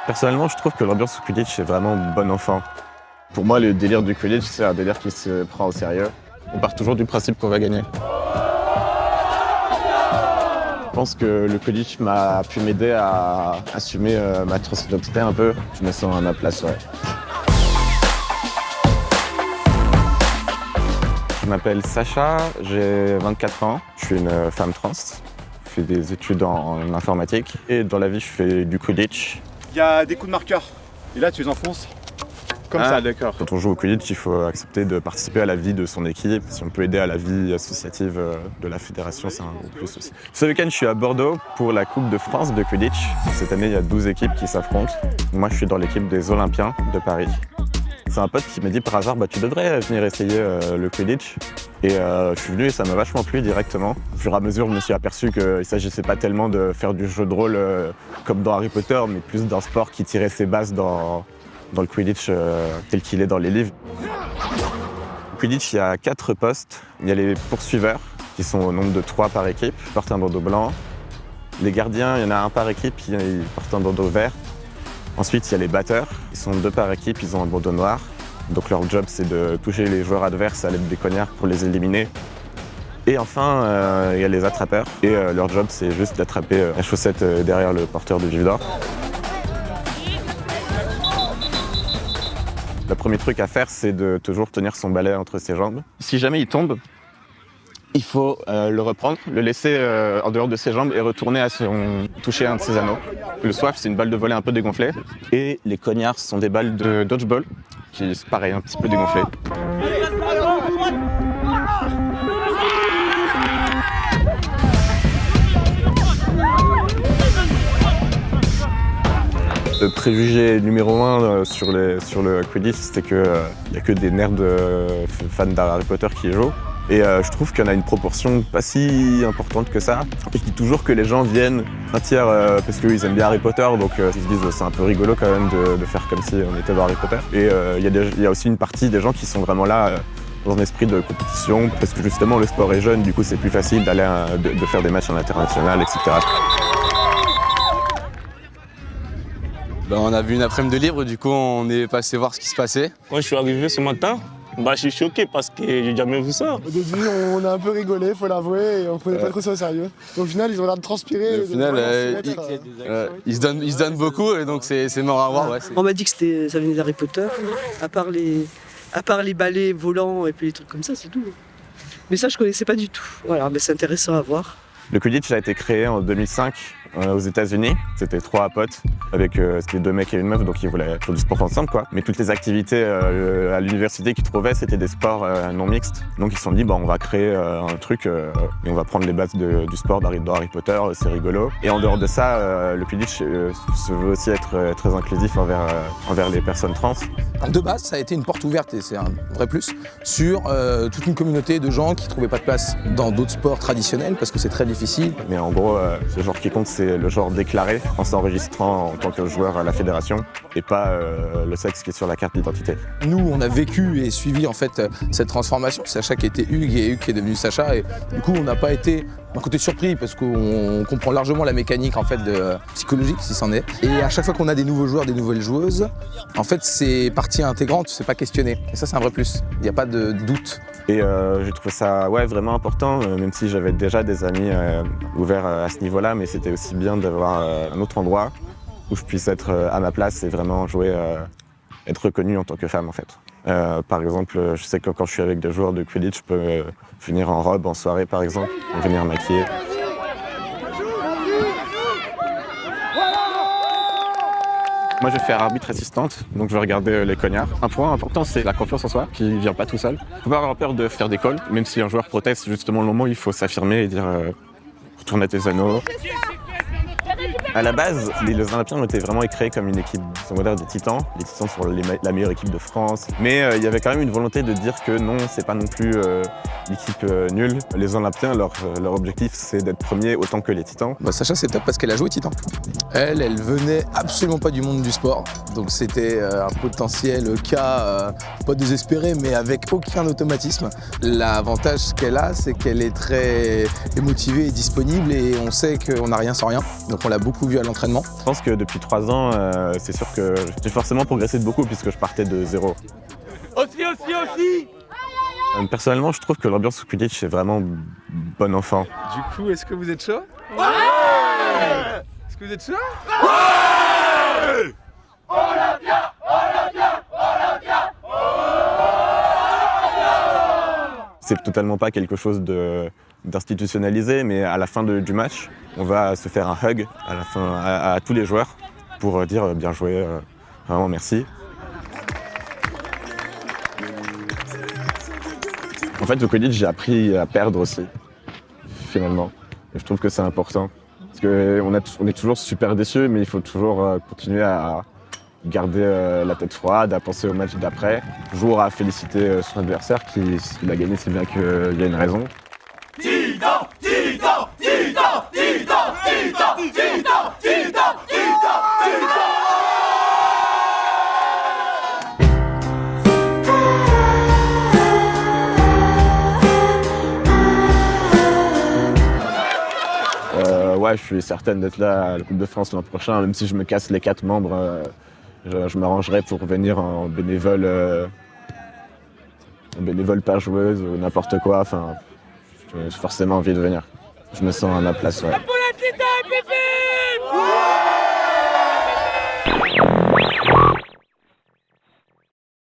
Personnellement, je trouve que l'ambiance au Quidditch est vraiment bon enfant. Pour moi, le délire du Quidditch, c'est un délire qui se prend au sérieux. On part toujours du principe qu'on va gagner. Je pense que le Quidditch m'a pu m'aider à assumer ma transidentité un peu. Je me sens à ma place, ouais. Je m'appelle Sacha, j'ai 24 ans. Je suis une femme trans. Je fais des études en informatique. Et dans la vie, je fais du Quidditch. Il y a des coups de marqueur. Et là, tu les enfonces. Comme ça. D'accord. Quand on joue au Quidditch, il faut accepter de participer à la vie de son équipe. Si on peut aider à la vie associative de la fédération, c'est un gros plus aussi. Ce week-end, je suis à Bordeaux pour la Coupe de France de Quidditch. Cette année, il y a 12 équipes qui s'affrontent. Moi, je suis dans l'équipe des Olympiens de Paris. C'est un pote qui m'a dit par hasard, tu devrais venir essayer le Quidditch. Et je suis venu et ça m'a vachement plu directement. Au fur et à mesure, je me suis aperçu qu'il ne s'agissait pas tellement de faire du jeu de rôle comme dans Harry Potter, mais plus d'un sport qui tirait ses bases dans le Quidditch tel qu'il est dans les livres. Au Quidditch, il y a 4 postes. Il y a les poursuiveurs, qui sont au nombre de 3 par équipe, qui portent un bandeau blanc. Les gardiens, il y en a un par équipe, qui portent un bandeau vert. Ensuite, il y a les batteurs, ils sont 2 par équipe, ils ont un bandeau noir. Donc leur job, c'est de toucher les joueurs adverses à l'aide des cognards pour les éliminer. Et enfin, il y a les attrapeurs. Et leur job, c'est juste d'attraper la chaussette derrière le porteur de Gryffondor. Le premier truc à faire, c'est de toujours tenir son balai entre ses jambes. Si jamais il tombe, il faut le reprendre, le laisser en dehors de ses jambes et retourner toucher un de ses anneaux. Le swap, c'est une balle de volley un peu dégonflée. Et les cognards sont des balles de dodgeball, qui sont pareil, un petit peu dégonflées. Le préjugé numéro 1 sur le Quidditch, c'est qu'il n'y a que des nerds fans d'Harry Potter qui y jouent. Et je trouve qu'il y en a une proportion pas si importante que ça. Je dis toujours que les gens viennent un tiers parce qu'ils aiment bien Harry Potter, donc ils se disent c'est un peu rigolo quand même de faire comme si on était dans Harry Potter. Et il y a aussi une partie des gens qui sont vraiment là dans un esprit de compétition, parce que justement le sport est jeune, du coup c'est plus facile d'aller de faire des matchs en international, etc. On a vu une après-midi de libre, du coup on est passé voir ce qui se passait. Moi je suis arrivé ce matin, je suis choqué parce que j'ai jamais vu ça. Au début on a un peu rigolé, faut l'avouer, et on prenait pas trop ça au sérieux. Donc, au final ils ont l'air de transpirer. Au final ils se donnent beaucoup et donc c'est marrant à voir. Ouais, on m'a dit que ça venait d'Harry Potter, à part les balais volants et puis les trucs comme ça, c'est tout. Mais ça je connaissais pas du tout. Voilà, mais c'est intéressant à voir. Le Quidditch a été créé en 2005 aux États-Unis. C'était 3 potes avec c'était 2 mecs et une meuf, donc ils voulaient faire du sport ensemble, quoi. Mais toutes les activités à l'université qu'ils trouvaient, c'était des sports non mixtes. Donc ils se sont dit, on va créer un truc et on va prendre les bases du sport d'Harry Potter, c'est rigolo. Et en dehors de ça, le Quidditch se veut aussi être très inclusif envers les personnes trans. De base, ça a été une porte ouverte, et c'est un vrai plus, sur toute une communauté de gens qui ne trouvaient pas de place dans d'autres sports traditionnels, parce que c'est très difficile. Mais en gros, ce genre qui compte, c'est le genre déclaré en s'enregistrant en tant que joueur à la fédération, et pas le sexe qui est sur la carte d'identité. Nous, on a vécu et suivi en fait cette transformation. Sacha qui était Hugues et Hugues qui est devenu Sacha, et du coup, on n'a pas été d'un côté surpris parce qu'on comprend largement la mécanique en fait psychologique, si c'en est. Et à chaque fois qu'on a des nouveaux joueurs, des nouvelles joueuses, en fait, c'est partie intégrante, c'est pas questionné. Et ça, c'est un vrai plus. Il n'y a pas de doute. Et j'ai trouvé ça vraiment important, même si j'avais déjà des amis ouverts à ce niveau-là, mais c'était aussi bien d'avoir un autre endroit où je puisse être à ma place et vraiment jouer, être reconnu en tant que femme en fait. Par exemple, je sais que quand je suis avec des joueurs de Quidditch, je peux venir en robe en soirée par exemple, venir maquiller. Moi, je vais faire arbitre assistante, donc je vais regarder les cognards. Un point important, c'est la confiance en soi, qui ne vient pas tout seul. Il ne faut pas avoir peur de faire des calls, même si un joueur proteste, justement le moment où il faut s'affirmer et dire retourne à tes anneaux. À la base, les Olympiens ont été vraiment créés comme une équipe secondaire des Titans. Les Titans sont la meilleure équipe de France. Mais il y avait quand même une volonté de dire que non, c'est pas non plus l'équipe nulle. Les Olympiens, leur objectif, c'est d'être premiers autant que les Titans. Bah, Sacha, c'est top parce qu'elle a joué Titan. Elle venait absolument pas du monde du sport. Donc c'était un potentiel cas, pas désespéré, mais avec aucun automatisme. L'avantage qu'elle a, c'est qu'elle est très motivée et disponible et on sait qu'on n'a rien sans rien. Donc on l'a beaucoup vu à l'entraînement. Je pense que depuis 3 ans, c'est sûr que j'ai forcément progressé de beaucoup puisque je partais de zéro. Aussi Personnellement, je trouve que l'ambiance au Quidditch est vraiment bon enfant. Du coup, est-ce que vous êtes chaud? Ouais. Est-ce que vous êtes chaud? Ouais. C'est totalement pas quelque chose d'institutionnalisé, mais à la fin du match, on va se faire un hug à tous les joueurs pour dire bien joué, vraiment merci. En fait, au Quidditch, j'ai appris à perdre aussi, finalement. Et je trouve que c'est important. Parce qu'on est toujours super déçus, mais il faut toujours continuer à garder la tête froide, à penser au match d'après. Toujours à féliciter son adversaire s'il a gagné, c'est bien qu'il y a une raison. Titan, Titan, Titan, Titan, Titan, Titan, Titan, Titan. Ouais, je suis certaine d'être là à la Coupe de France l'an prochain, même si je me casse les 4 membres, je m'arrangerai pour venir en bénévole par joueuse ou n'importe quoi. Enfin, j'ai forcément envie de venir. Je me sens à ma place, ouais.